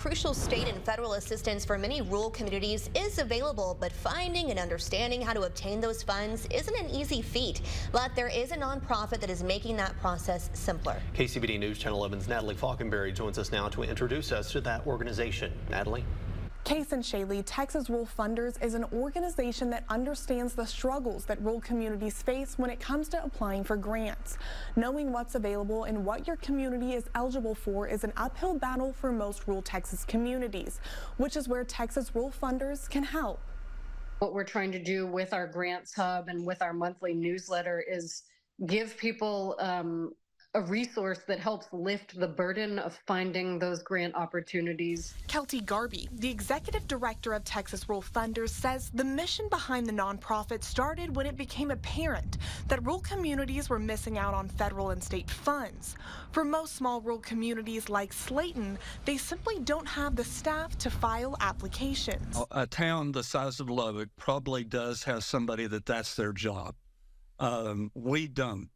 Crucial state and federal assistance for many rural communities is available, but finding and understanding how to obtain those funds isn't an easy feat. But there is a nonprofit that is making that process simpler. KCBD News Channel 11's Natalie Falkenberry joins us now to introduce us to that organization. Natalie? Case and Shaley, Texas Rural Funders is an organization that understands the struggles that rural communities face when it comes to applying for grants. Knowing what's available and what your community is eligible for is an uphill battle for most rural Texas communities, which is where Texas Rural Funders can help. What we're trying to do with our Grants Hub and with our monthly newsletter is give people a resource that helps lift the burden of finding those grant opportunities. Kelty Garby, the executive director of Texas Rural Funders, says the mission behind the nonprofit started when it became apparent that rural communities were missing out on federal and state funds. For most small rural communities like Slayton, they simply don't have the staff to file applications. A town the size of Lubbock probably does have somebody that's their job. We don't.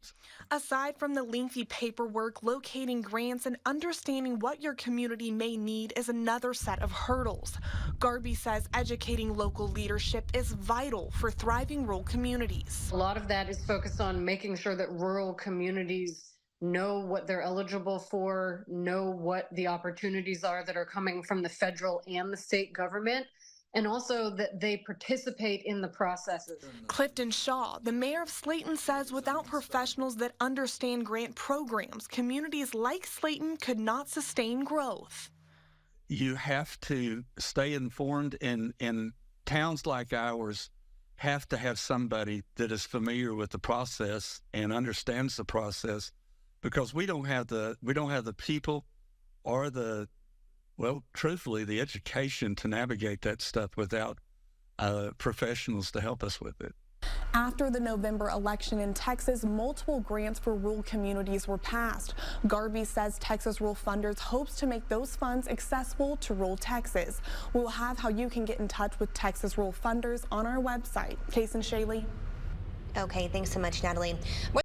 Aside from the lengthy paperwork, locating grants and understanding what your community may need is another set of hurdles. Garby says educating local leadership is vital for thriving rural communities. A lot of that is focused on making sure that rural communities know what they're eligible for, know what the opportunities are that are coming from the federal and the state government, and also that they participate in the processes. Clifton Shaw, the mayor of Slayton, says without professionals that understand grant programs, communities like Slayton could not sustain growth. You have to stay informed, and towns like ours have to have somebody that is familiar with the process and understands the process, because we don't have the people or truthfully, the education to navigate that stuff without professionals to help us with it. After the November election in Texas, multiple grants for rural communities were passed. Garby says Texas Rural Funders hopes to make those funds accessible to rural Texas. We'll have how you can get in touch with Texas Rural Funders on our website. Case and Shaley. Okay, thanks so much, Natalie.